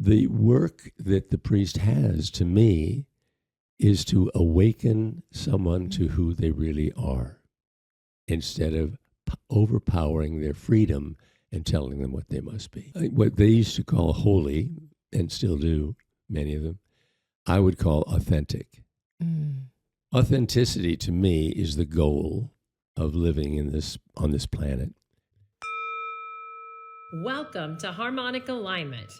the work that the priest has, to me, is to awaken someone to who they really are, instead of overpowering their freedom and telling them what they must be. What they used to call holy, and still do, many of them, I would call authentic. Authenticity, to me, is the goal of living on this planet. Welcome to Harmonic Alignment,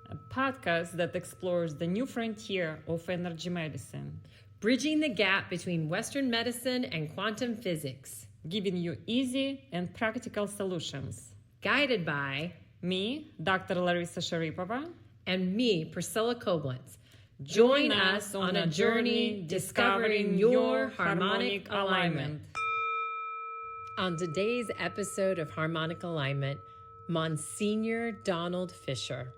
a podcast that explores the new frontier of energy medicine, bridging the gap between Western medicine and quantum physics, giving you easy and practical solutions. Guided by me, Dr. Larissa Sharipova, and me, Priscilla Koblenz. Join us on a journey discovering your harmonic alignment. On today's episode of Harmonic Alignment, Msgr Donald Fischer.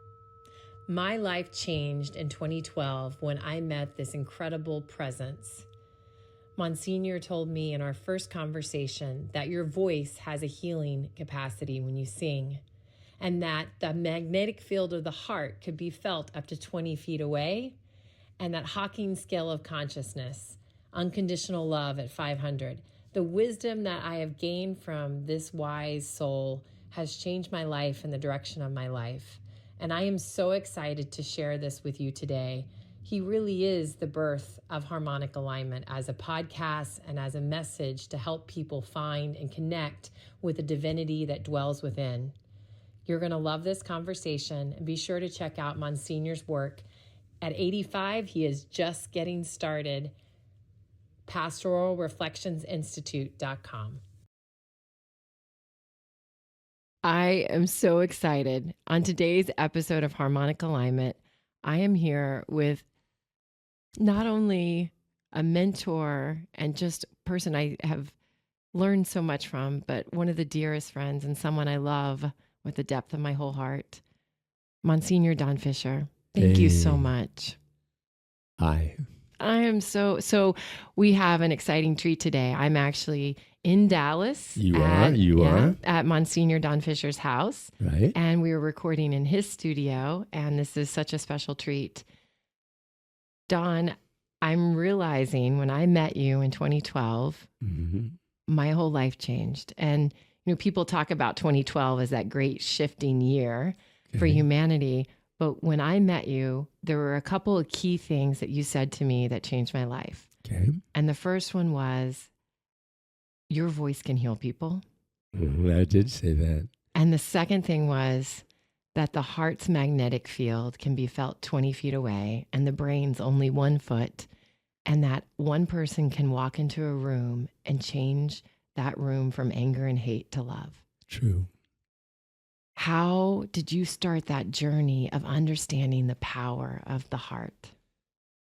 My life changed in 2012 when I met this incredible presence. Msgr told me in our first conversation that your voice has a healing capacity when you sing, and that the magnetic field of the heart could be felt up to 20 feet away, and that Hawking scale of consciousness, unconditional love at 500. The wisdom that I have gained from this wise soul has changed my life and the direction of my life. And I am so excited to share this with you today. He really is the birth of Harmonic Alignment as a podcast and as a message to help people find and connect with the divinity that dwells within. You're going to love this conversation, and be sure to check out Msgr's work. At 85, he is just getting started. Pastoral Reflections Institute.com. I am so excited. On today's episode of Harmonic Alignment, I am here with not only a mentor and just person I have learned so much from, but one of the dearest friends and someone I love with the depth of my whole heart, Msgr Don Fischer. Thank you so much. Hi. I am so we have an exciting treat today. I'm actually in Dallas. You are at Msgr Don Fischer's house. Right. And we were recording in his studio, and this is such a special treat. Don, I'm realizing when I met you in 2012, my whole life changed. And people talk about 2012 as that great shifting year for humanity. But when I met you, there were a couple of key things that you said to me that changed my life. Okay. And the first one was, your voice can heal people. I did say that. And the second thing was that the heart's magnetic field can be felt 20 feet away and the brain's only 1 foot, and that one person can walk into a room and change that room from anger and hate to love. True. How did you start that journey of understanding the power of the heart?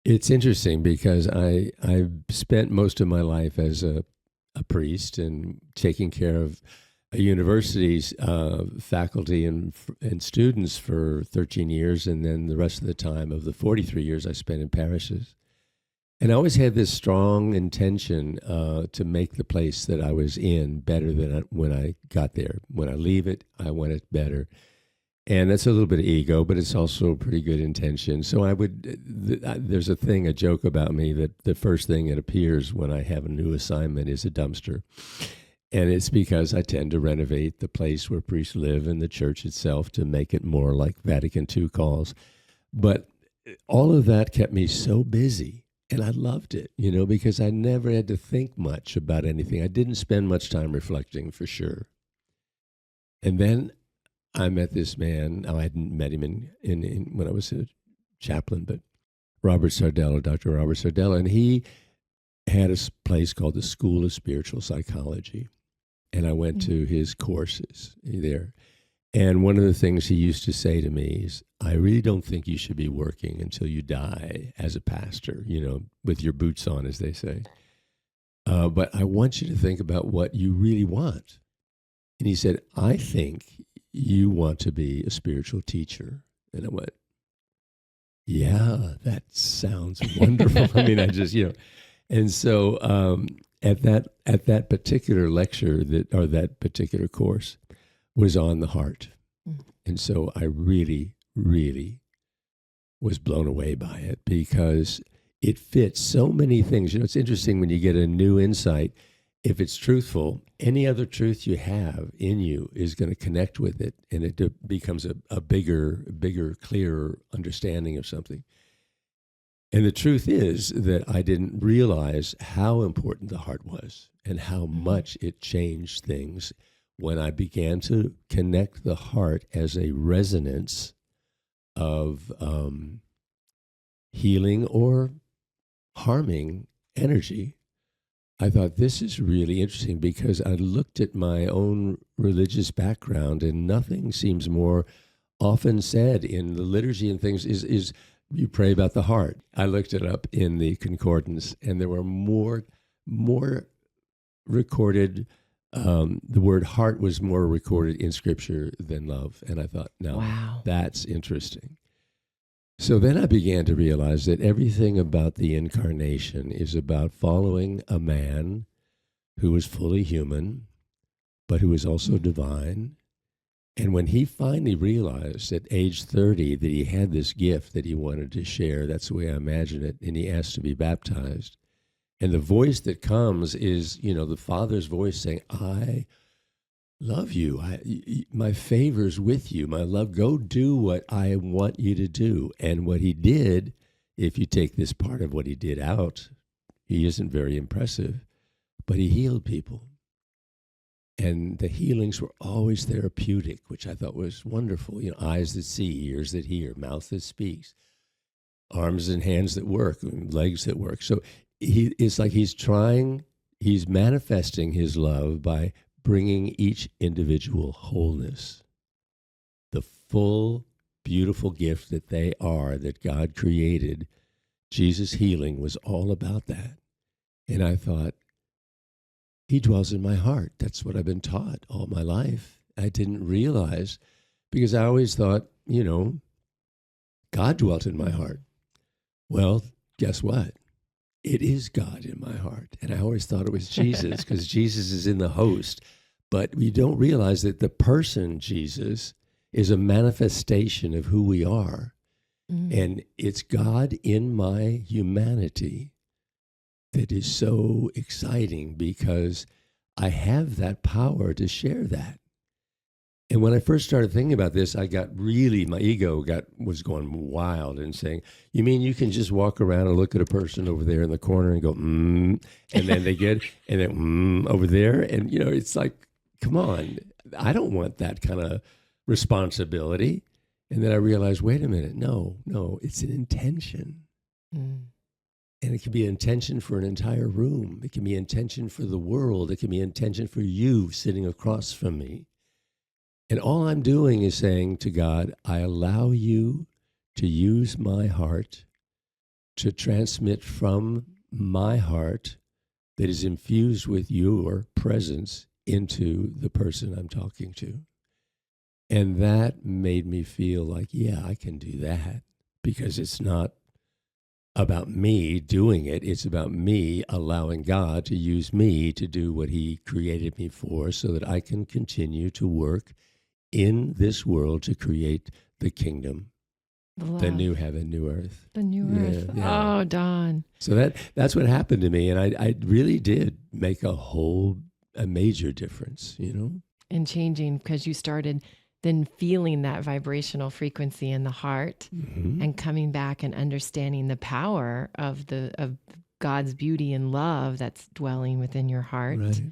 It's interesting because I've spent most of my life as a priest and taking care of a university's faculty and students for 13 years, and then the rest of the time of the 43 years I spent in parishes. And I always had this strong intention to make the place that I was in better than when I got there. When I leave it, I want it better. And that's a little bit of ego, but it's also a pretty good intention. So there's a joke about me that the first thing that appears when I have a new assignment is a dumpster. And it's because I tend to renovate the place where priests live and the church itself to make it more like Vatican II calls. But all of that kept me so busy. And I loved it, because I never had to think much about anything. I didn't spend much time reflecting, for sure. And then I met this man. I hadn't met him in when I was a chaplain, but Dr. Robert Sardello, and he had a place called the School of Spiritual Psychology. And I went to his courses there. And one of the things he used to say to me is, I really don't think you should be working until you die as a pastor, with your boots on, as they say. But I want you to think about what you really want. And he said, I think you want to be a spiritual teacher. And I went, yeah, that sounds wonderful. I mean, and so at that particular lecture that particular course was on the heart. And so I really, really was blown away by it because it fits so many things. It's interesting when you get a new insight. If it's truthful, any other truth you have in you is going to connect with it, and it becomes a bigger, clearer understanding of something. And the truth is that I didn't realize how important the heart was and how much it changed things when I began to connect the heart as a resonance of healing or harming energy. I thought, this is really interesting, because I looked at my own religious background, and nothing seems more often said in the liturgy and things is you pray about the heart. I looked it up in the concordance, and there were more recorded. The word heart was more recorded in Scripture than love. And I thought, no, wow, that's interesting. So then I began to realize that everything about the incarnation is about following a man who was fully human, but who was also divine. And when he finally realized at age 30 that he had this gift that he wanted to share, that's the way I imagine it, and he asked to be baptized. And the voice that comes is, the Father's voice saying, I love you. My favor's with you. My love, go do what I want you to do. And what he did, if you take this part of what he did out, he isn't very impressive, but he healed people. And the healings were always therapeutic, which I thought was wonderful. Eyes that see, ears that hear, mouth that speaks, arms and hands that work, legs that work. So it's like he's manifesting his love by bringing each individual wholeness, the full, beautiful gift that they are, that God created. Jesus' healing was all about that. And I thought, he dwells in my heart. That's what I've been taught all my life. I didn't realize, because I always thought, God dwelt in my heart. Well, guess what? It is God in my heart. And I always thought it was Jesus, because Jesus is in the host. But we don't realize that the person Jesus is a manifestation of who we are. And it's God in my humanity that is so exciting, because I have that power to share that. And when I first started thinking about this, my ego was going wild and saying, you mean you can just walk around and look at a person over there in the corner and go, and then they get, and then over there. And, it's like, come on, I don't want that kind of responsibility. And then I realized, wait a minute, no, it's an intention. And it can be intention for an entire room. It can be intention for the world. It can be intention for you sitting across from me. And all I'm doing is saying to God, I allow you to use my heart to transmit from my heart that is infused with your presence into the person I'm talking to. And that made me feel like, yeah, I can do that, because it's not about me doing it. It's about me allowing God to use me to do what he created me for, so that I can continue to work in this world to create the kingdom, the new heaven, new earth. The new earth. Yeah. Oh, Don. So that's what happened to me. And I really did make a major difference, And changing, because you started then feeling that vibrational frequency in the heart, and coming back and understanding the power of God's beauty and love that's dwelling within your heart. Right.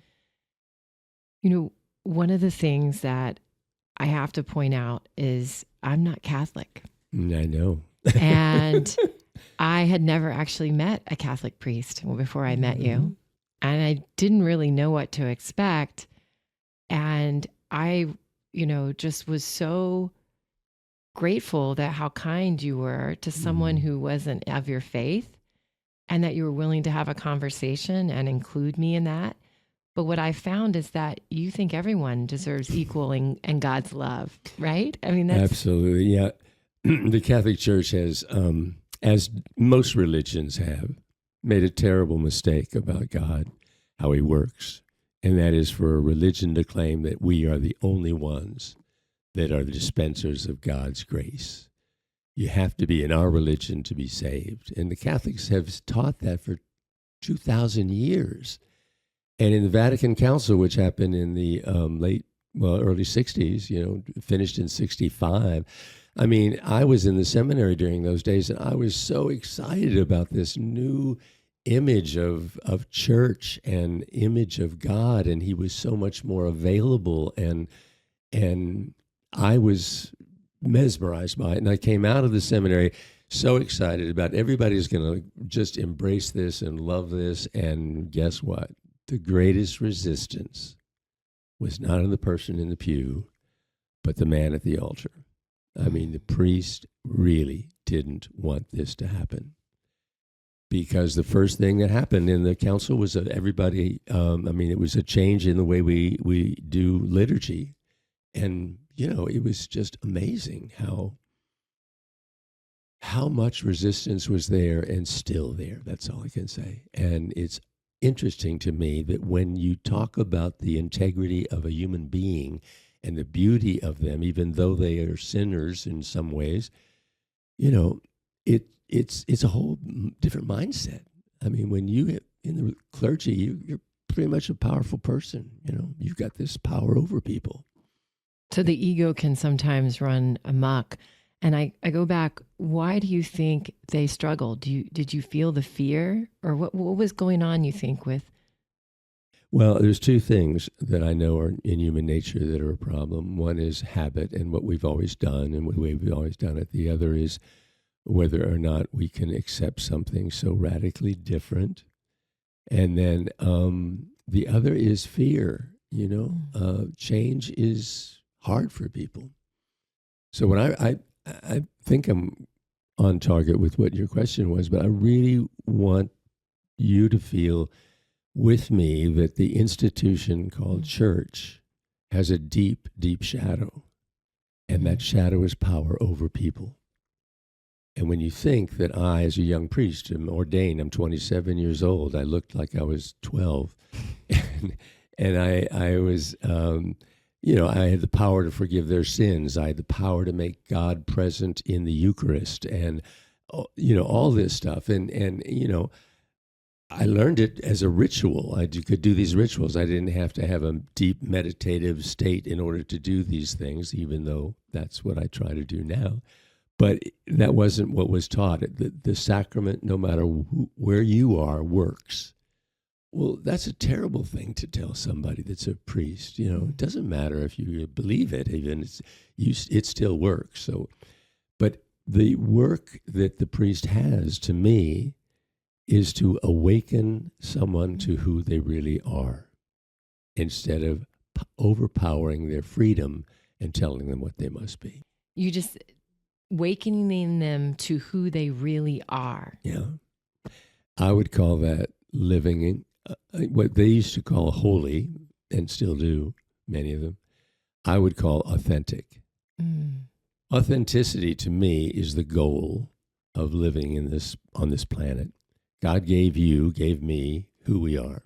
One of the things that I have to point out is I'm not Catholic. I know. And I had never actually met a Catholic priest before I met you. And I didn't really know what to expect. And I, just was so grateful that how kind you were to someone who wasn't of your faith, and that you were willing to have a conversation and include me in that. But what I found is that you think everyone deserves equal and God's love, right? I mean, that's absolutely, yeah. The Catholic Church has, as most religions have, made a terrible mistake about God, how he works. And that is for a religion to claim that we are the only ones that are the dispensers of God's grace. you have to be in our religion to be saved. And the Catholics have taught that for 2,000 years. And in the Vatican Council, which happened in the early 60s, finished in 65, I mean, I was in the seminary during those days, and I was so excited about this new image of church and image of God, and he was so much more available, and I was mesmerized by it. And I came out of the seminary so excited about everybody's going to just embrace this and love this, and guess what? The greatest resistance was not in the person in the pew, but the man at the altar. I mean, the priest really didn't want this to happen, because the first thing that happened in the council was that everybody, it was a change in the way we do liturgy. And, it was just amazing how much resistance was there and still there. That's all I can say. And it's interesting to me that when you talk about the integrity of a human being and the beauty of them, even though they are sinners in some ways, it's a whole different mindset. I mean, when you get in the clergy, you're pretty much a powerful person. You've got this power over people. So the ego can sometimes run amok. And I go back, why do you think they struggled? Did you feel the fear, or what was going on, you think, with? Well, there's two things that I know are in human nature that are a problem. One is habit and what we've always done and the way we've always done it. The other is whether or not we can accept something so radically different. And then the other is fear. Change is hard for people. So when I think I'm on target with what your question was, but I really want you to feel with me that the institution called church has a deep, deep shadow, and that shadow is power over people. And when you think that I, as a young priest, am ordained, I'm 27 years old, I looked like I was 12, and I was... I had the power to forgive their sins. I had the power to make God present in the Eucharist, and all this stuff. And I learned it as a ritual. I could do these rituals. I didn't have to have a deep meditative state in order to do these things, even though that's what I try to do now. But that wasn't what was taught. The sacrament, no matter where you are, works. Well, that's a terrible thing to tell somebody that's a priest. It doesn't matter if you believe it, even it still works. So, but the work that the priest has, to me, is to awaken someone to who they really are, instead of overpowering their freedom and telling them what they must be. You just awakening them to who they really are. Yeah, I would call that living in what they used to call holy, and still do, many of them, I would call authentic. Authenticity, to me, is the goal of living on this planet. God gave me who we are,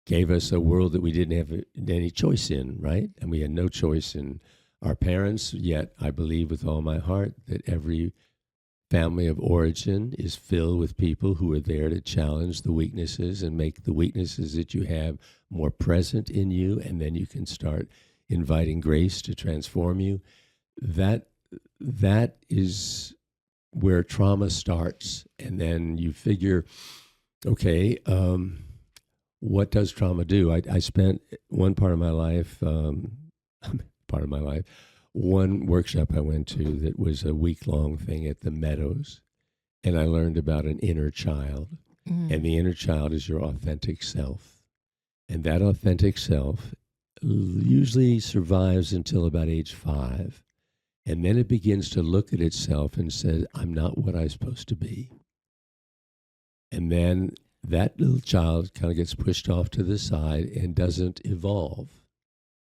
gave us a world that we didn't have any choice in, right? And we had no choice in our parents, yet I believe with all my heart that every family of origin is filled with people who are there to challenge the weaknesses and make the weaknesses that you have more present in you, and then you can start inviting grace to transform you. That is where trauma starts, and then you figure, okay, what does trauma do? I spent one part of my life, one workshop I went to that was a week-long thing at the Meadows, and I learned about an inner child, and the inner child is your authentic self, and that authentic self usually survives until about age 5, and then it begins to look at itself and says, I'm not what I'm supposed to be. And then that little child kind of gets pushed off to the side and doesn't evolve.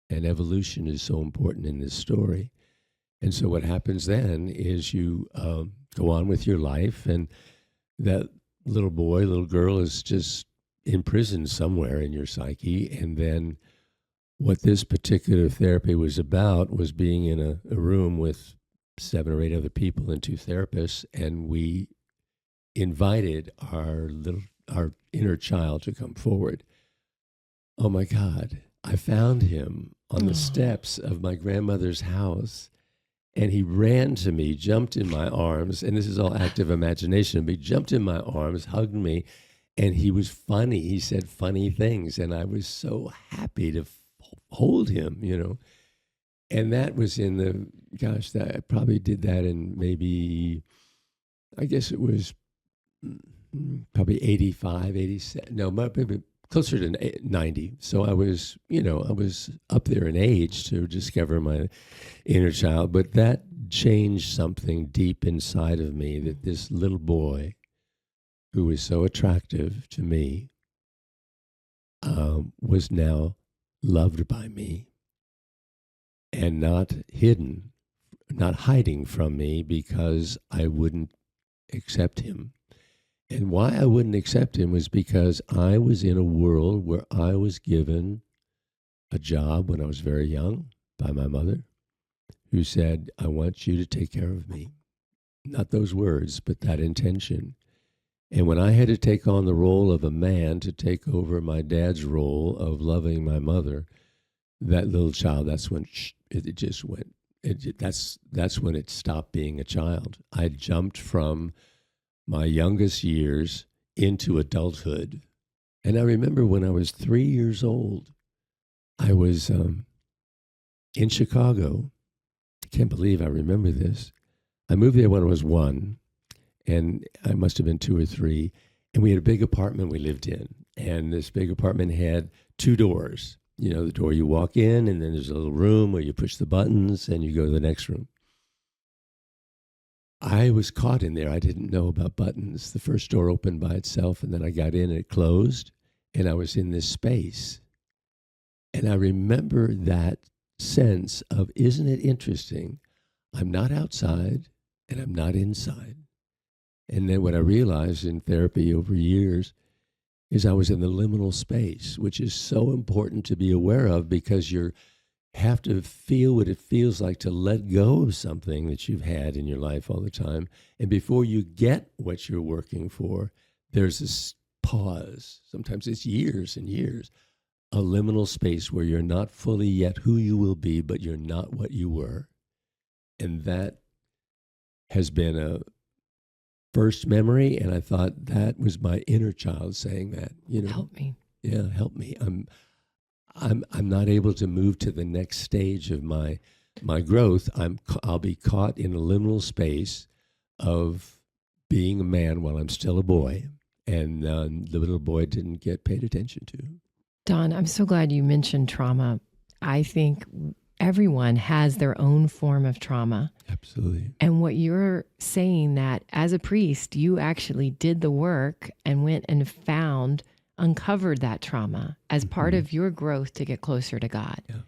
And evolution is so important in this story. And so what happens then is you go on with your life, and that little boy, little girl is just imprisoned somewhere in your psyche. And then what this particular therapy was about was being in a room with 7 or 8 other people and 2 therapists, and we invited our inner child to come forward. Oh my God, I found him on the steps of my grandmother's house, and he ran to me, jumped in my arms, and this is all active imagination, but he jumped in my arms, hugged me, and he was funny. He said funny things, and I was so happy to hold him, And that was I probably did that in maybe, I guess it was probably 85, 87, no, maybe closer to 90. So I was up there in age to discover my inner child, but that changed something deep inside of me, that this little boy who was so attractive to me was now loved by me and not hiding from me because I wouldn't accept him. And why I wouldn't accept him was because I was in a world where I was given a job when I was very young by my mother, who said, I want you to take care of me. Not those words, but that intention. And when I had to take on the role of a man to take over my dad's role of loving my mother, that little child, that's when it just went. That's when it stopped being a child. I jumped from my youngest years into adulthood. And I remember when I was 3 years old, I was in Chicago. I can't believe I remember this. I moved there when I was 1, and I must have been 2 or 3, and we had a big apartment we lived in. And this big apartment had 2 doors. The door you walk in, and then there's a little room where you push the buttons and you go to the next room. I was caught in there. I didn't know about buttons. The first door opened by itself, and then I got in and it closed, and I was in this space. And I remember that sense of, isn't it interesting? I'm not outside and I'm not inside. And then what I realized in therapy over years is I was in the liminal space, which is so important to be aware of, because you have to feel what it feels like to let go of something that you've had in your life all the time. And before you get what you're working for, there's this pause. Sometimes it's years and years. A liminal space where you're not fully yet who you will be, but you're not what you were. And that has been a first memory, and I thought that was my inner child saying that, Help me. Yeah, help me. I'm not able to move to the next stage of my growth. I'll be caught in a liminal space of being a man while I'm still a boy, and the little boy didn't get paid attention to. Don, I'm so glad you mentioned trauma. I think everyone has their own form of trauma. Absolutely. And what you're saying, that as a priest, you actually did the work and went and uncovered that trauma as part of your growth to get closer to God. Yeah.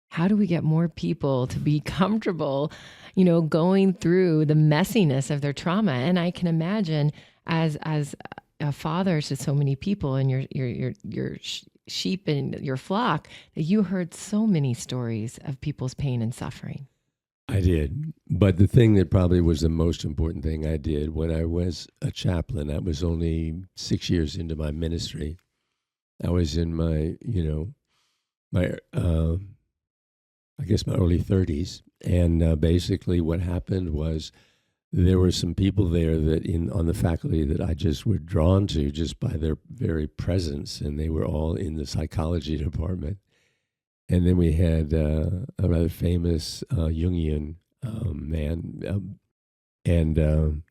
How do we get more people to be comfortable, going through the messiness of their trauma? And I can imagine as a father to so many people and your sheep and your flock, that you heard so many stories of people's pain and suffering. I did. But the thing that probably was the most important thing I did when I was a chaplain, I was only 6 years into my ministry. I was in my early 30s. And basically what happened was there were some people there that on the faculty that I just were drawn to just by their very presence, and they were all in the psychology department. And then we had a rather famous Jungian man, and he and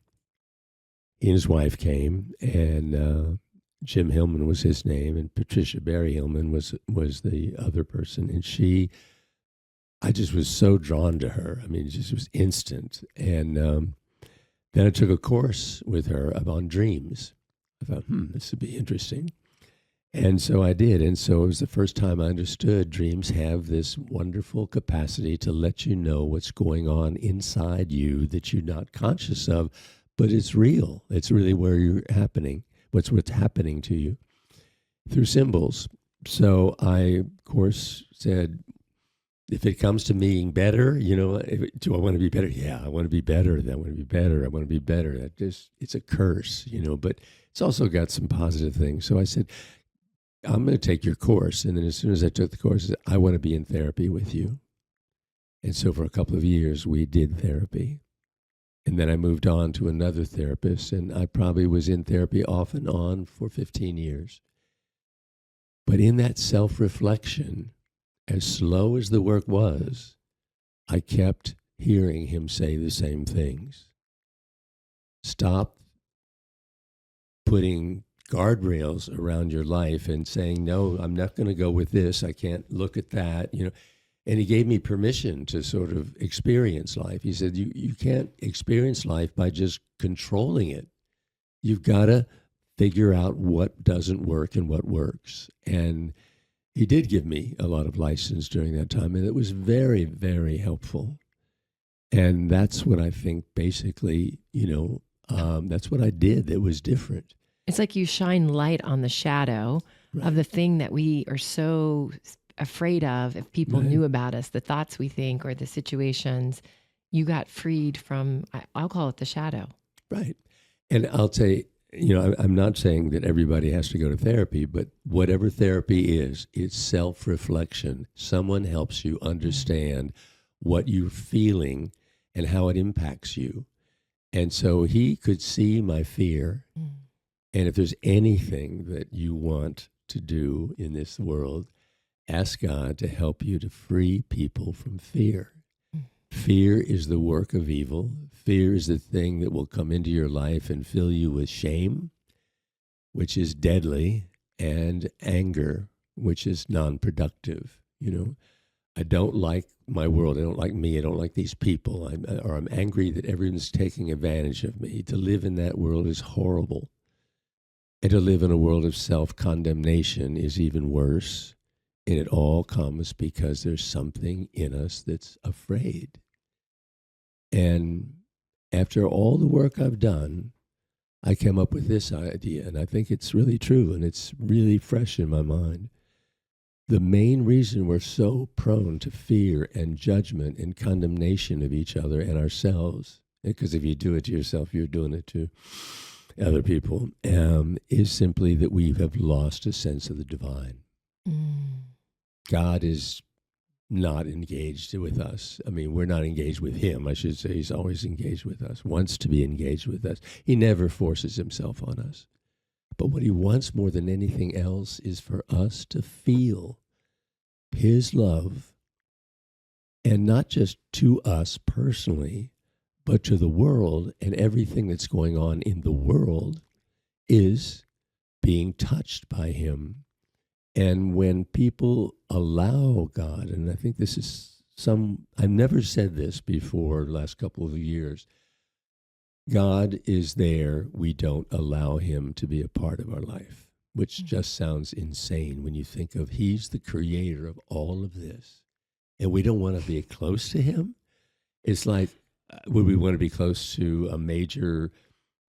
his wife came, and Jim Hillman was his name, and Patricia Barry Hillman was the other person, and I just was so drawn to her. I mean, it just was instant. And then I took a course with her on dreams. I thought, this would be interesting. And so I did. And so it was the first time I understood dreams have this wonderful capacity to let you know what's going on inside you that you're not conscious of, but it's real. It's really where you're happening, what's happening to you through symbols. So I, of course, said, If it comes to being better, do I want to be better? Yeah, I want to be better. I want to be better. I want to be better. It's a curse, but it's also got some positive things. So I said, I'm going to take your course. And then as soon as I took the course, I said, I want to be in therapy with you. And so for a couple of years, we did therapy. And then I moved on to another therapist, and I probably was in therapy off and on for 15 years. But in that self-reflection, as slow as the work was, I kept hearing him say the same things. Stop putting guardrails around your life and saying, no, I'm not going to go with this. I can't look at that. And he gave me permission to sort of experience life. He said, you can't experience life by just controlling it. You've got to figure out what doesn't work and what works. And he did give me a lot of license during that time, and it was very, very helpful. And that's what I think basically, that's what I did that was different. It's like you shine light on the shadow of the thing that we are so afraid of. If people knew about us, the thoughts we think or the situations, you got freed from, I'll call it the shadow. Right. And I'll say, I'm not saying that everybody has to go to therapy, but whatever therapy is, it's self-reflection. Someone helps you understand what you're feeling and how it impacts you. And so he could see my fear. And if there's anything that you want to do in this world, ask God to help you to free people from fear. Fear is the work of evil. Fear is the thing that will come into your life and fill you with shame, which is deadly, and anger, which is non-productive. I don't like my world. I don't like me. I don't like these people. I'm angry that everyone's taking advantage of me. To live in that world is horrible. And to live in a world of self-condemnation is even worse. And it all comes because there's something in us that's afraid. And after all the work I've done, I came up with this idea, and I think it's really true, and it's really fresh in my mind. The main reason we're so prone to fear and judgment and condemnation of each other and ourselves, because if you do it to yourself, you're doing it to other people, is simply that we have lost a sense of the divine. God is not engaged with us. I mean, we're not engaged with him, I should say. He's always engaged with us, wants to be engaged with us. He never forces himself on us. But what he wants more than anything else is for us to feel his love, and not just to us personally, but to the world, and everything that's going on in the world is being touched by him. And when people allow God, and I think this is I've never said this before the last couple of years, God is there, we don't allow him to be a part of our life, which just sounds insane when you think of he's the creator of all of this, and we don't want to be close to him. It's like, would we want to be close to a major,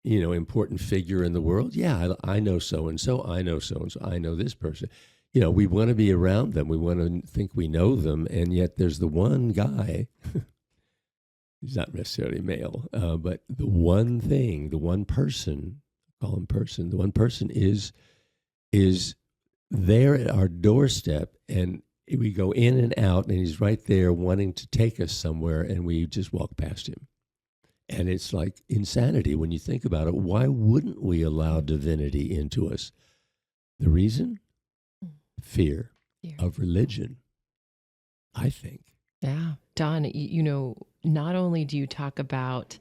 important figure in the world? Yeah, I know so-and-so, I know so-and-so, I know this person. We want to be around them. We want to think we know them. And yet there's the one guy, he's not necessarily male, but the one thing, the one person, call him person, the one person is there at our doorstep, and we go in and out, and he's right there wanting to take us somewhere, and we just walk past him. And it's like insanity when you think about it. Why wouldn't we allow divinity into us? The reason? Fear of religion, I think. Yeah. Don, not only do you talk about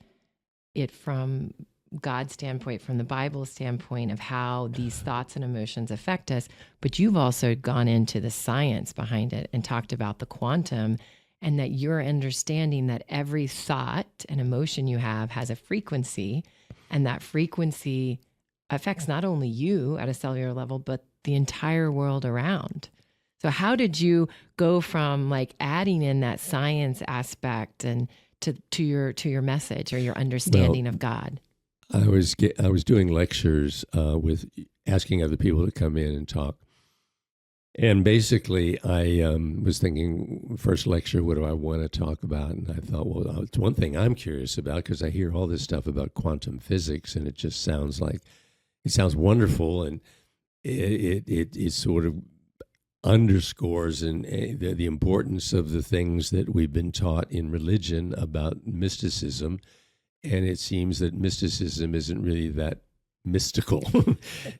it from God's standpoint, from the Bible standpoint of how these thoughts and emotions affect us, but you've also gone into the science behind it and talked about the quantum, and that you're understanding that every thought and emotion you have has a frequency, and that frequency affects not only you at a cellular level, but the entire world around. So how did you go from like adding in that science aspect and to your message or your understanding of God? I was doing lectures with asking other people to come in and talk. And basically, I was thinking, first lecture, what do I want to talk about? And I thought, well, it's one thing I'm curious about, because I hear all this stuff about quantum physics, and it just sounds wonderful, and it sort of underscores the importance of the things that we've been taught in religion about mysticism. And it seems that mysticism isn't really that mystical.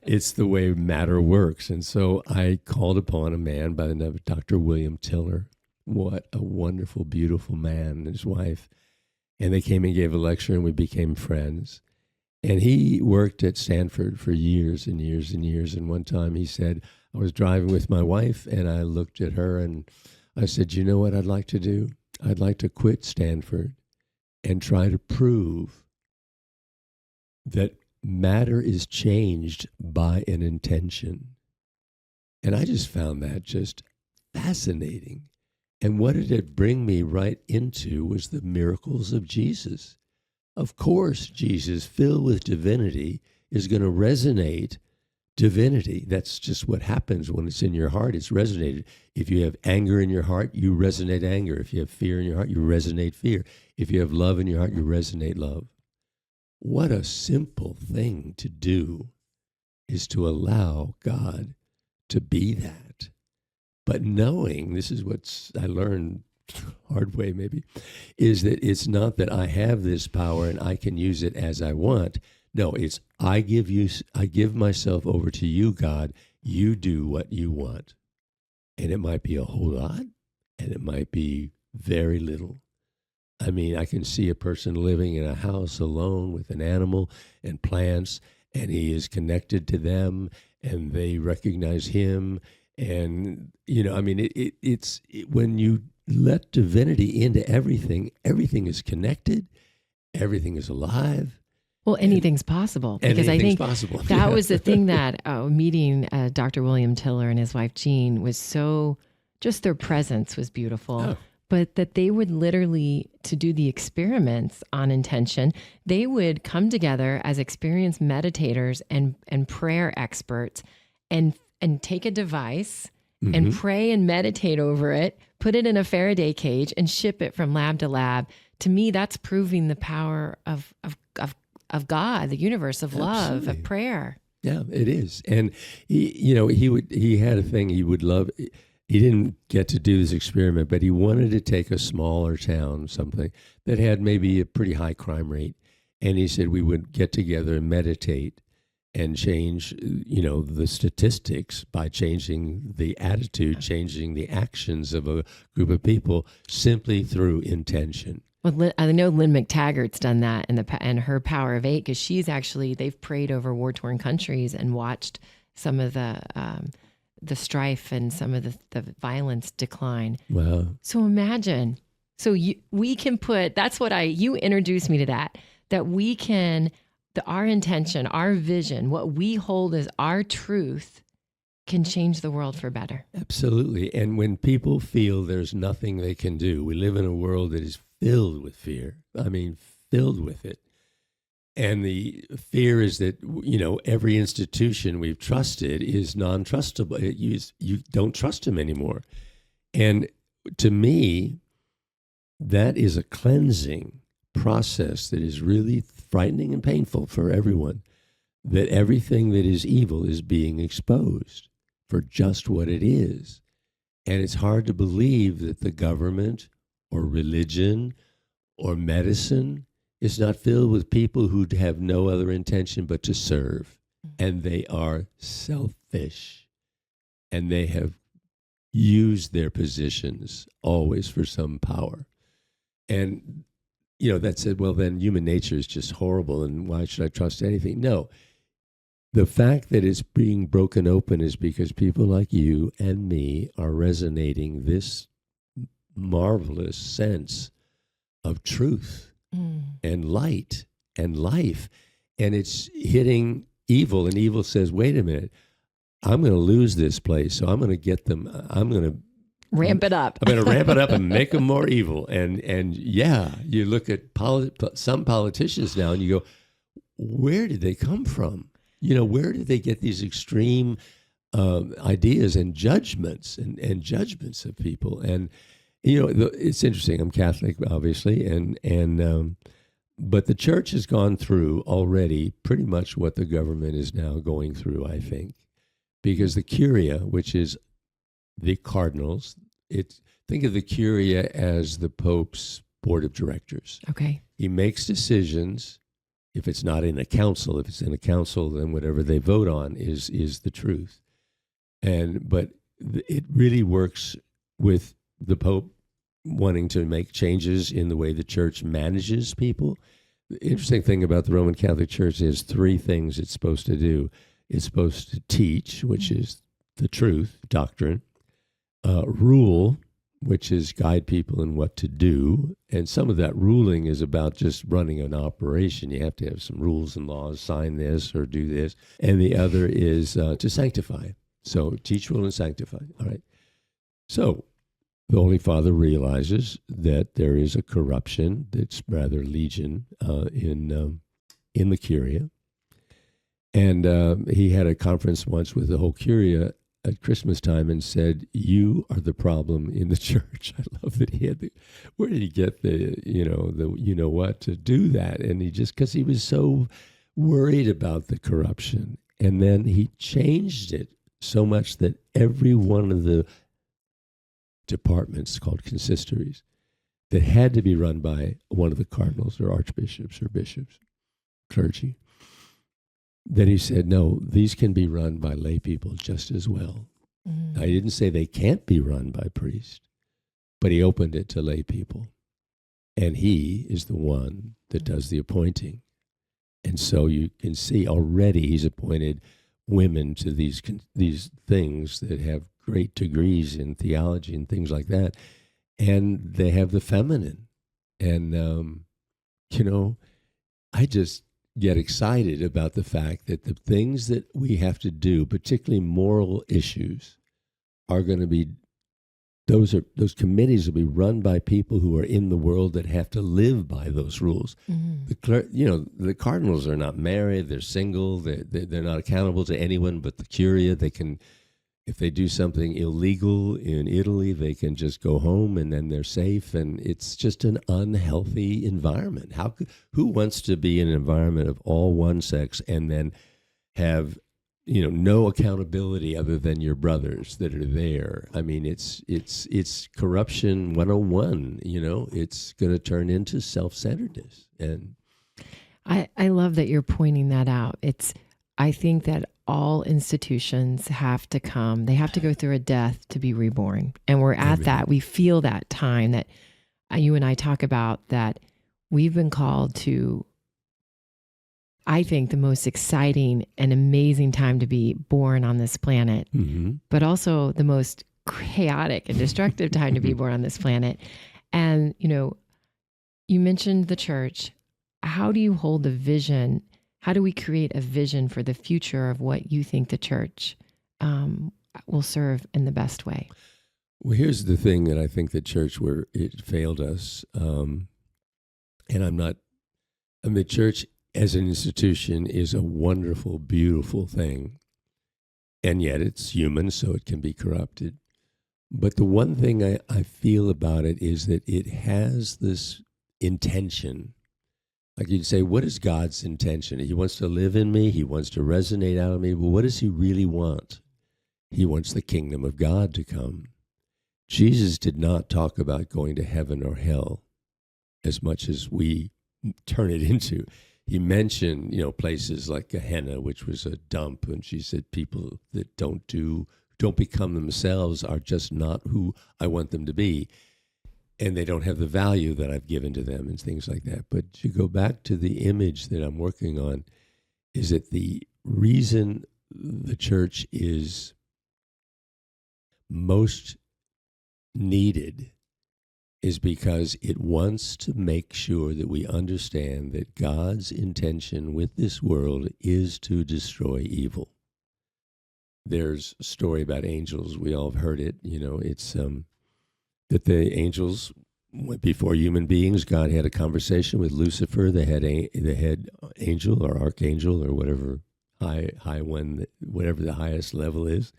It's the way matter works. And so I called upon a man by the name of Dr. William Tiller. What a wonderful, beautiful man, and his wife. And they came and gave a lecture, and we became friends. And he worked at Stanford for years and years and years. And one time he said, I was driving with my wife, and I looked at her, and I said, you know what I'd like to do? I'd like to quit Stanford and try to prove that matter is changed by an intention. And I just found that just fascinating. And what did it bring me right into was the miracles of Jesus. Of course, Jesus, filled with divinity, is going to resonate divinity. That's just what happens when it's in your heart. It's resonated. If you have anger in your heart, you resonate anger. If you have fear in your heart, you resonate fear. If you have love in your heart, you resonate love. What a simple thing to do is to allow God to be that. But knowing, this is what I learned hard way maybe, is that it's not that I have this power and I can use it as I want. No, it's I give myself over to you, God. You do what you want. And it might be a whole lot, and it might be very little. I mean, I can see a person living in a house alone with an animal and plants, and he is connected to them, and they recognize him. And, I mean, it's when you let divinity into everything, everything is connected, everything is alive. Well, anything's possible, because I think possible. that was the thing that meeting Dr. William Tiller and his wife Jean was so, just their presence was beautiful. Oh. But that they would literally, to do the experiments on intention, they would come together as experienced meditators and prayer experts and take a device and pray and meditate over it, put it in a Faraday cage and ship it from lab to lab. To me, that's proving the power of God, the universe, of love, Absolutely. of prayer. Yeah, it is. And he had a thing he would love. He didn't get to do this experiment, but he wanted to take a smaller town, something that had maybe a pretty high crime rate. And he said we would get together and meditate and change, the statistics by changing the attitude, changing the actions of a group of people simply through intention. Well, I know Lynn McTaggart's done that in her Power of 8, because they've prayed over war-torn countries and watched some of the strife and some of the violence decline. Wow. So imagine, we can put, you introduced me to that we can, our intention, our vision, what we hold as our truth can change the world for better. Absolutely. And when people feel there's nothing they can do, we live in a world that is filled with fear. I mean, filled with it. And the fear is that, every institution we've trusted is non-trustable. You don't trust them anymore. And to me, that is a cleansing process that is really frightening and painful for everyone, that everything that is evil is being exposed for just what it is. And it's hard to believe that the government or religion or medicine is not filled with people who have no other intention but to serve. And they are selfish. And they have used their positions always for some power. And, that said, well, then human nature is just horrible, and why should I trust anything? No. The fact that it's being broken open is because people like you and me are resonating this marvelous sense of truth and light and life. And it's hitting evil, and evil says, wait a minute, I'm going to lose this place, so I'm going to get them, I'm going to ramp it up. I'm going to ramp it up and make them more evil. And yeah, you look at some politicians now and you go, where did they come from? Where did they get these extreme ideas and judgments and judgments of people. And it's interesting. I'm Catholic, obviously, and but the church has gone through already pretty much what the government is now going through, I think, because the Curia, which is the cardinals, think of the Curia as the Pope's board of directors. Okay. He makes decisions. If it's not in a council, if it's in a council, then whatever they vote on is the truth. But it really works with the Pope wanting to make changes in the way the church manages people. The interesting thing about the Roman Catholic Church is 3 things it's supposed to do. It's supposed to teach, which is the truth, doctrine, rule, which is guide people in what to do. And some of that ruling is about just running an operation. You have to have some rules and laws, sign this or do this. And the other is to sanctify. So teach, rule, and sanctify. All right. So the Holy Father realizes that there is a corruption that's rather legion in the Curia. And he had a conference once with the whole Curia at Christmas time and said, "You are the problem in the church." I love that he had where did he get the what to do that? And because he was so worried about the corruption. And then he changed it so much that every one of the departments called consistories that had to be run by one of the cardinals or archbishops or bishops, clergy, that he said, no, these can be run by lay people just as well. I didn't say they can't be run by priests, but he opened it to lay people. And he is the one that does the appointing. And so you can see already he's appointed women to these things that have great degrees in theology and things like that. And they have the feminine. And, I just get excited about the fact that the things that we have to do, particularly moral issues, are going to be, those committees will be run by people who are in the world that have to live by those rules. The cardinals are not married, they're single, they're not accountable to anyone but the Curia. They can, if they do something illegal in Italy, they can just go home and then they're safe. And it's just an unhealthy environment. Who wants to be in an environment of all one sex and then have no accountability other than your brothers that are there? I mean, it's corruption 101. It's going to turn into self-centeredness. And I love that you're pointing that out. I think that all institutions have to go through a death to be reborn. And we're at that. We feel that time that you and I talk about, that we've been called to, I think, the most exciting and amazing time to be born on this planet, but also the most chaotic and destructive time to be born on this planet. And, you mentioned the church. How do you hold the vision? How do we create a vision for the future of what you think the church will serve in the best way? Well, here's the thing that I think the church, where it failed us, and the church as an institution is a wonderful, beautiful thing, and yet it's human, so it can be corrupted. But the one thing I feel about it is that it has this intention. Like you'd say, what is God's intention? He wants to live in me. He wants to resonate out of me. Well, what does he really want? He wants the kingdom of God to come. Jesus did not talk about going to heaven or hell as much as we turn it into. He mentioned, places like Gehenna, which was a dump. And she said, people that don't become themselves are just not who I want them to be. And they don't have the value that I've given to them and things like that. But you go back to the image that I'm working on, is that the reason the church is most needed is because it wants to make sure that we understand that God's intention with this world is to destroy evil. There's a story about angels. We all have heard it. It's that the angels, before human beings, God had a conversation with Lucifer, the head angel or archangel or whatever high one, whatever the highest level is.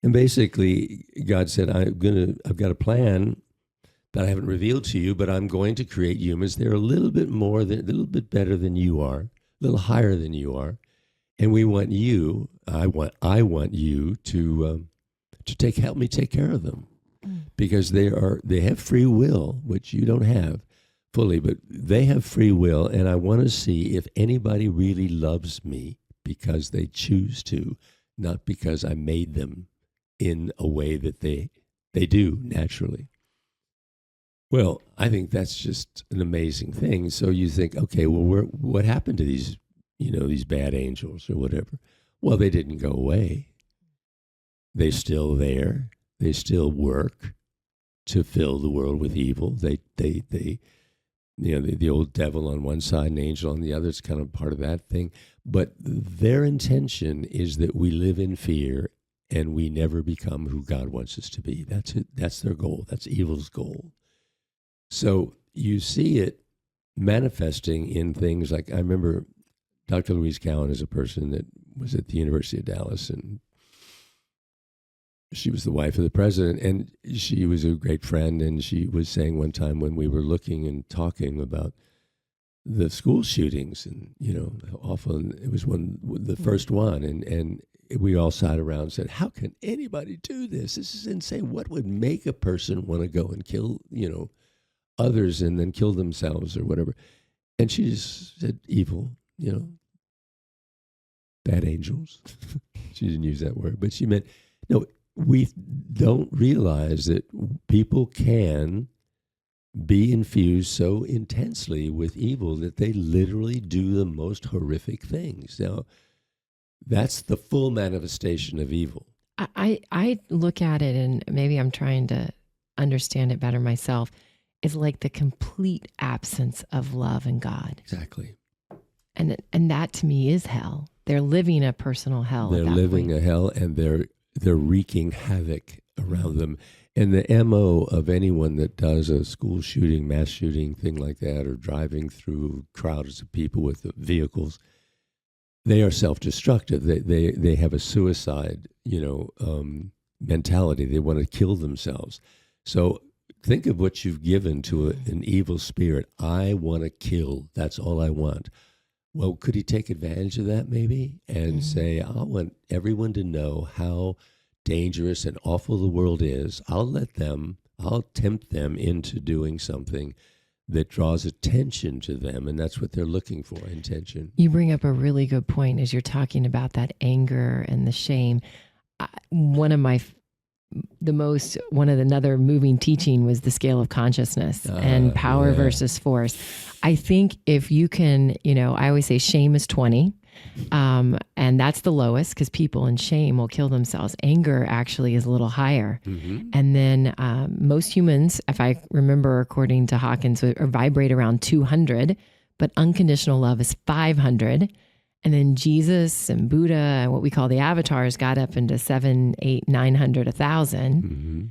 And basically, God said, I've got a plan that I haven't revealed to you, but I'm going to create humans. They're a little bit better than you are, a little higher than you are, and we want you. I want you to help me take care of them, because they have free will, which you don't have fully, but they have free will, and I want to see if anybody really loves me because they choose to, not because I made them in a way that they do naturally. Well, I think that's just an amazing thing. So you think, okay, well, what happened to these bad angels or whatever? Well, they didn't go away. They're still there. They still work to fill the world with evil. They the old devil on one side and angel on the other is kind of part of that thing. But their intention is that we live in fear and we never become who God wants us to be. That's it. That's their goal. That's evil's goal. So you see it manifesting in things like, I remember Dr. Louise Cowan is a person that was at the University of Dallas, and she was the wife of the president, and she was a great friend, and she was saying one time when we were looking and talking about the school shootings, and how awful, and it was the first one, and we all sat around and said, how can anybody do this? This is insane. What would make a person want to go and kill, others and then kill themselves or whatever? And she just said, evil, bad angels. She didn't use that word, but she meant, no, we don't realize that people can be infused so intensely with evil that they literally do the most horrific things. Now, that's the full manifestation of evil. I look at it, and maybe I'm trying to understand it better myself, is like the complete absence of love and God. Exactly. And that to me is hell. They're living a personal hell. They're living a hell, and they're wreaking havoc around them. And the MO of anyone that does a school shooting, mass shooting, thing like that, or driving through crowds of people with vehicles, they are self-destructive. They have a suicide, mentality. They want to kill themselves. So think of what you've given to an evil spirit. I want to kill. That's all I want. Well, could he take advantage of that maybe and say, I want everyone to know how dangerous and awful the world is. I'll tempt them into doing something that draws attention to them, and that's what they're looking for, intention. You bring up a really good point as you're talking about that anger and the shame. Another moving teaching was the scale of consciousness and power versus force. I think if you can, I always say shame is 20, and that's the lowest because people in shame will kill themselves. Anger actually is a little higher. Mm-hmm. And then most humans, if I remember according to Hawkins, vibrate around 200, but unconditional love is 500. And then Jesus and Buddha and what we call the avatars got up into 700, 800, 900, 1,000. Mm-hmm.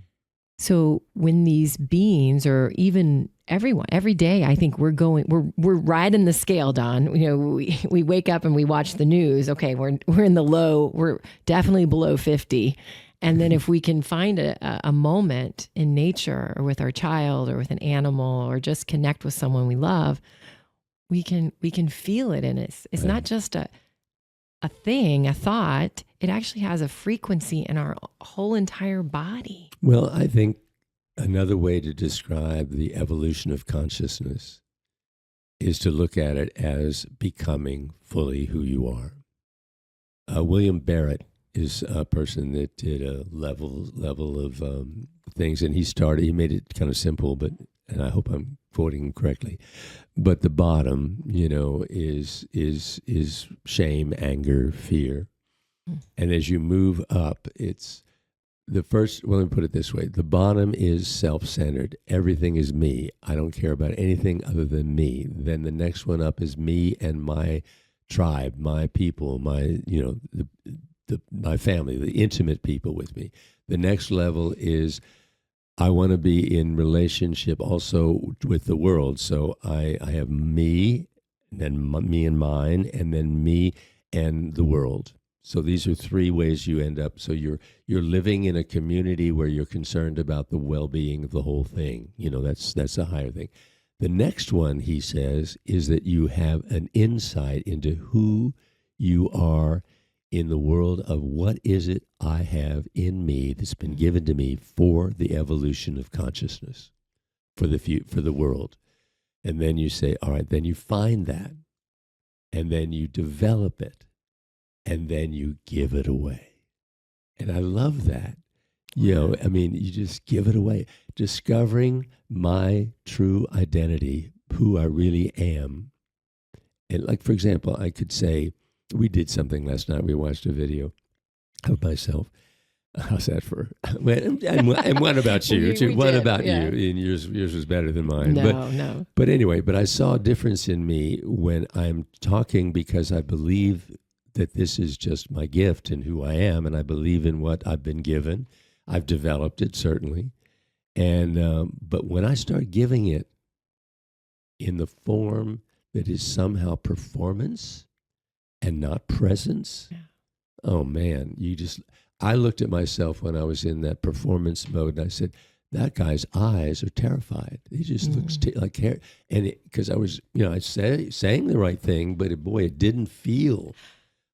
So when these beings, or even everyone, every day, I think we're riding the scale, Don. We wake up and we watch the news. Okay, we're in the low. We're definitely below 50. And then if we can find a moment in nature or with our child or with an animal or just connect with someone we love, we can feel it in us. It's not just a thing, a thought. It actually has a frequency in our whole entire body. Well, I think another way to describe the evolution of consciousness is to look at it as becoming fully who you are. William Barrett is a person that did a level of things, and he made it kind of simple, and I hope I'm quoting him correctly, but the bottom, is shame, anger, fear. And as you move up, it's the first, well, let me put it this way. The bottom is self-centered. Everything is me. I don't care about anything other than me. Then the next one up is me and my tribe, my people, my, my family, the intimate people with me. The next level is I want to be in relationship also with the world. So I have me, then me and mine, and then me and the world. So these are three ways you end up. So you're living in a community where you're concerned about the well-being of the whole thing. That's a higher thing. The next one, he says, is that you have an insight into who you are in the world of what is it I have in me that's been given to me for the evolution of consciousness, for the world. And then you say, all right, then you find that, and then you develop it, and then you give it away. And I love that. You just give it away. Discovering my true identity, who I really am. And like, for example, I could say, we did something last night. We watched a video of myself. How's that for? And what about you? What about you? And yours was better than mine. No. But anyway, I saw a difference in me when I'm talking, because I believe that this is just my gift and who I am, and I believe in what I've been given. I've developed it, certainly. And but when I start giving it in the form that is somehow performance and not presence, oh man, I looked at myself when I was in that performance mode, and I said, that guy's eyes are terrified. He just looks like hair. And because I was, saying the right thing, but it didn't feel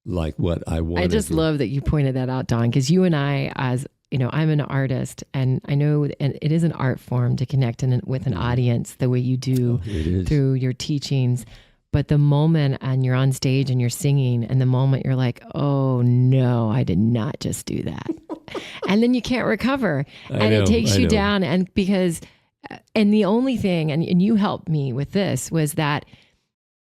like what I wanted. I just love that you pointed that out, Don, because you and I, as I'm an artist, and I know, and it is an art form to connect with an audience the way you do through your teachings. But the moment and you're on stage and you're singing, and the moment you're like, oh no, I did not just do that. And then you can't recover. It takes you down. And the only thing, and you helped me with this, was that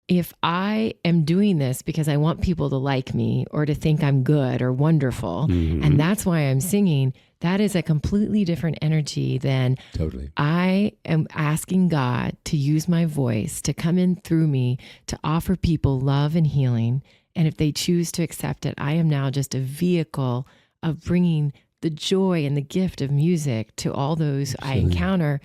if I am doing this because I want people to like me or to think I'm good or wonderful, and that's why I'm singing, that is a completely different energy than I am asking God to use my voice to come in through me to offer people love and healing. And if they choose to accept it, I am now just a vehicle of bringing the joy and the gift of music to all those I encounter.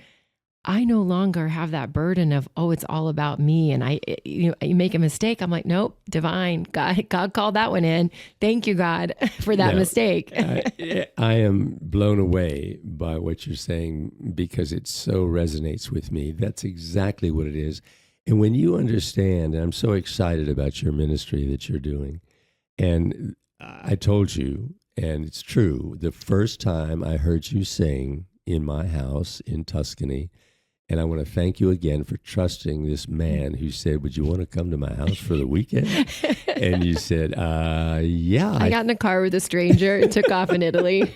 I no longer have that burden of, it's all about me. And you make a mistake. I'm like, nope, divine. God called that one in. Thank you, God, for that mistake. I am blown away by what you're saying, because it so resonates with me. That's exactly what it is. And when you understand, and I'm so excited about your ministry that you're doing. And I told you, and it's true, the first time I heard you sing in my house in Tuscany, and I want to thank you again for trusting this man who said, would you want to come to my house for the weekend? And you said, yeah. I got in a car with a stranger and took off in Italy.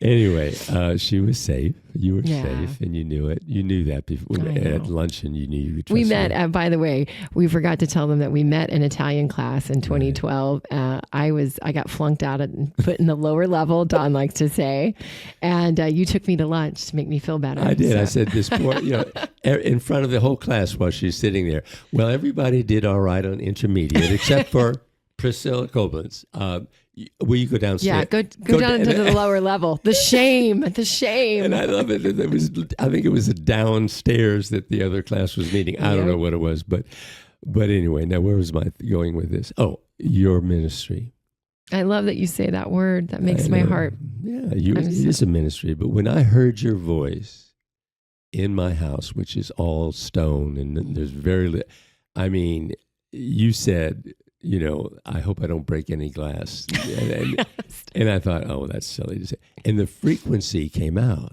Anyway, she was safe. You were safe, and you knew it. You knew that before at luncheon. You knew you could trust We met. By the way, we forgot to tell them that we met in Italian class in 2012. I got flunked out and put in the lower level. Don likes to say, and you took me to lunch to make me feel better. I did. So. I said this poor, in front of the whole class while she's sitting there. Well, everybody did all right on intermediate except for Priscilla Koblenz. Will you go downstairs? Yeah, go down into the lower level. The shame. And I love it. I think it was downstairs that the other class was meeting. I don't know what it was, but anyway. Now, where was my going with this? Oh, your ministry. I love that you say that word. That makes my heart. Yeah, it is a ministry. But when I heard your voice in my house, which is all stone, and there's you said, I hope I don't break any glass. And I thought, that's silly to say. And the frequency came out.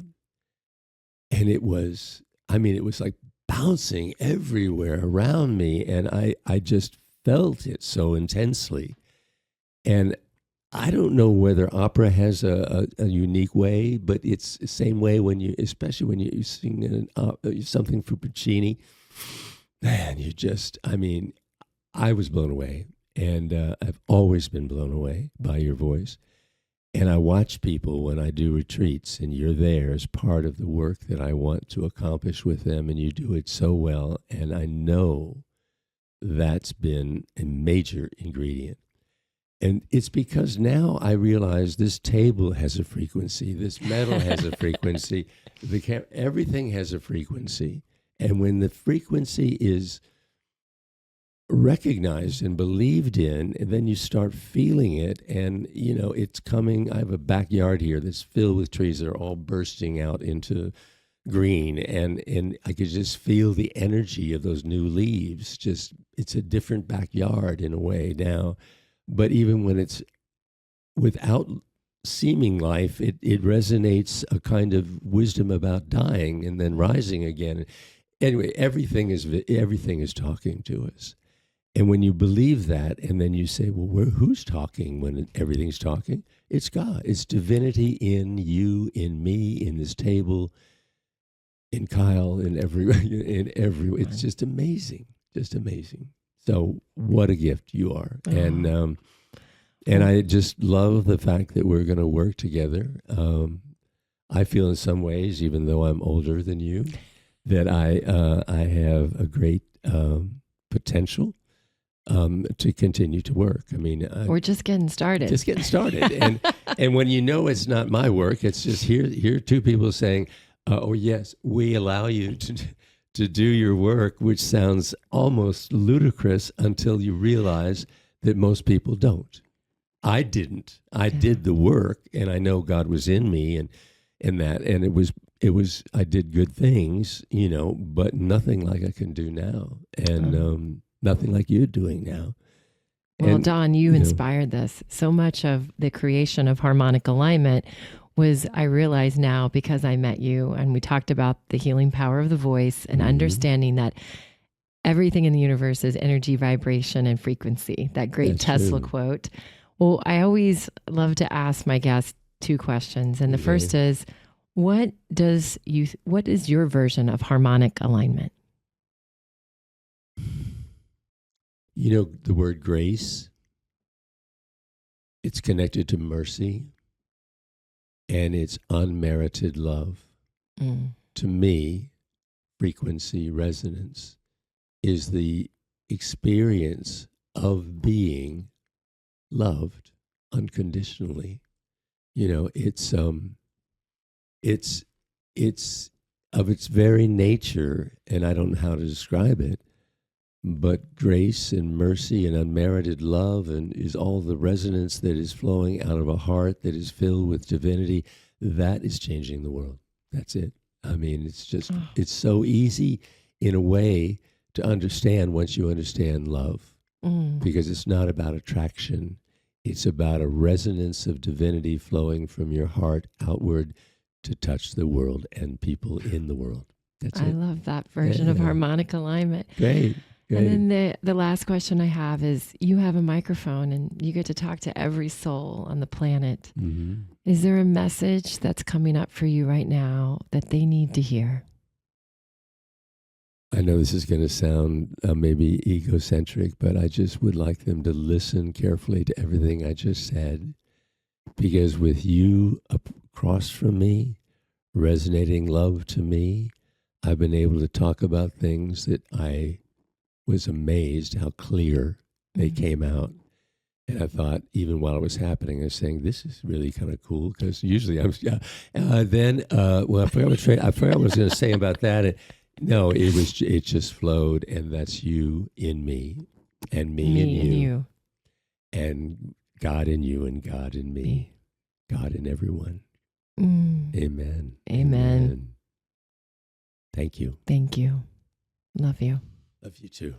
And it was like bouncing everywhere around me. And I just felt it so intensely. And I don't know whether opera has a unique way, but it's the same way especially when you sing something for Puccini. Man, I was blown away. And I've always been blown away by your voice. And I watch people when I do retreats, and you're there as part of the work that I want to accomplish with them, and you do it so well. And I know that's been a major ingredient. And it's because now I realize this table has a frequency, this metal has a frequency, everything has a frequency. And when the frequency is recognized and believed in, and then you start feeling it, and it's coming. I have a backyard here that's filled with trees that are all bursting out into green, and I could just feel the energy of those new leaves. Just, it's a different backyard in a way now, but even when it's without seeming life, it resonates a kind of wisdom about dying and then rising again. Anyway, everything is talking to us. And when you believe that, and then you say, well, who's talking when everything's talking? It's God. It's divinity in you, in me, in this table, in Kyle, in every. It's just amazing. Just amazing. So what a gift you are. And I just love the fact that we're going to work together. I feel in some ways, even though I'm older than you, that I have a great potential to continue to work. I mean, we're just getting started. And when it's not my work, it's just here two people saying, "Oh yes, we allow you to do your work," which sounds almost ludicrous until you realize that most people don't. I didn't. I did the work, and I know God was in me, and it was. I did good things, but nothing like I can do now, and nothing like you're doing now. Well, And, Don, you inspired this. So much of the creation of Harmonic Alignment was, I realize now, because I met you and we talked about the healing power of the voice and understanding that everything in the universe is energy, vibration, and frequency. That great That's Tesla true. quote. Well, I always love to ask my guests two questions. And the first is, what is your version of harmonic alignment? The word grace, it's connected to mercy, and it's unmerited love. To me, frequency, resonance is the experience of being loved unconditionally. It's of its very nature, and I don't know how to describe it, but grace and mercy and unmerited love and is all the resonance that is flowing out of a heart that is filled with divinity. That is changing the world. That's it. I mean, it's so easy in a way to understand once you understand love, because it's not about attraction. It's about a resonance of divinity flowing from your heart outward to touch the world and people in the world. That's it. I love that version of harmonic alignment. Great. And then the last question I have is, you have a microphone and you get to talk to every soul on the planet. Mm-hmm. Is there a message that's coming up for you right now that they need to hear? I know this is going to sound maybe egocentric, but I just would like them to listen carefully to everything I just said, because with you across from me, resonating love to me, I've been able to talk about things that I was amazed how clear they came out. And I thought, even while it was happening, I was saying, this is really kind of cool, because usually I was, I forgot what I was going to say about that. No, it just flowed, and that's you in me, and me in you, and God in you, and God in me, God in everyone. Amen. Amen. Thank you. Thank you. Love you. Love you too.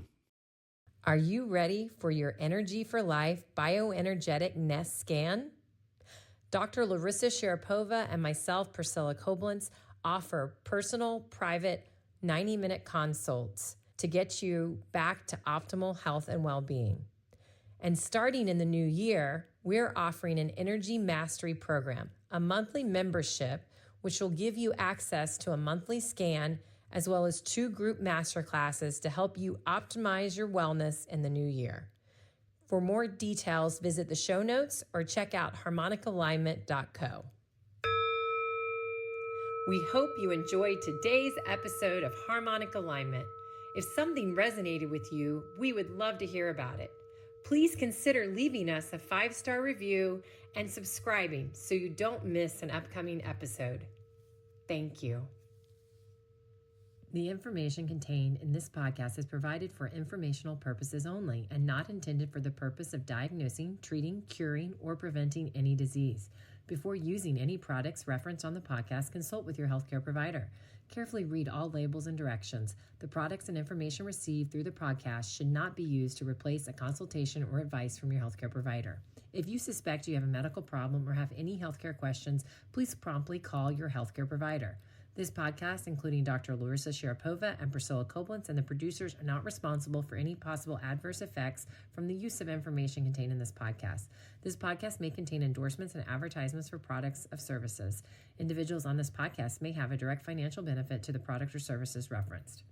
Are you ready for your Energy for Life bioenergetic nest scan? Dr. Larissa Sharapova and myself, Priscilla Koblentz, offer personal, private, 90-minute consults to get you back to optimal health and well-being. And starting in the new year, we're offering an Energy Mastery Program, a monthly membership which will give you access to a monthly scan as well as 2 group masterclasses to help you optimize your wellness in the new year. For more details, visit the show notes or check out harmonicalignment.co. We hope you enjoyed today's episode of Harmonic Alignment. If something resonated with you, we would love to hear about it. Please consider leaving us a 5-star review and subscribing so you don't miss an upcoming episode. Thank you. The information contained in this podcast is provided for informational purposes only and not intended for the purpose of diagnosing, treating, curing, or preventing any disease. Before using any products referenced on the podcast, consult with your healthcare provider. Carefully read all labels and directions. The products and information received through the podcast should not be used to replace a consultation or advice from your healthcare provider. If you suspect you have a medical problem or have any healthcare questions, please promptly call your healthcare provider. This podcast, including Dr. Larissa Sharapova and Priscilla Koblenz, and the producers are not responsible for any possible adverse effects from the use of information contained in this podcast. This podcast may contain endorsements and advertisements for products or services. Individuals on this podcast may have a direct financial benefit to the product or services referenced.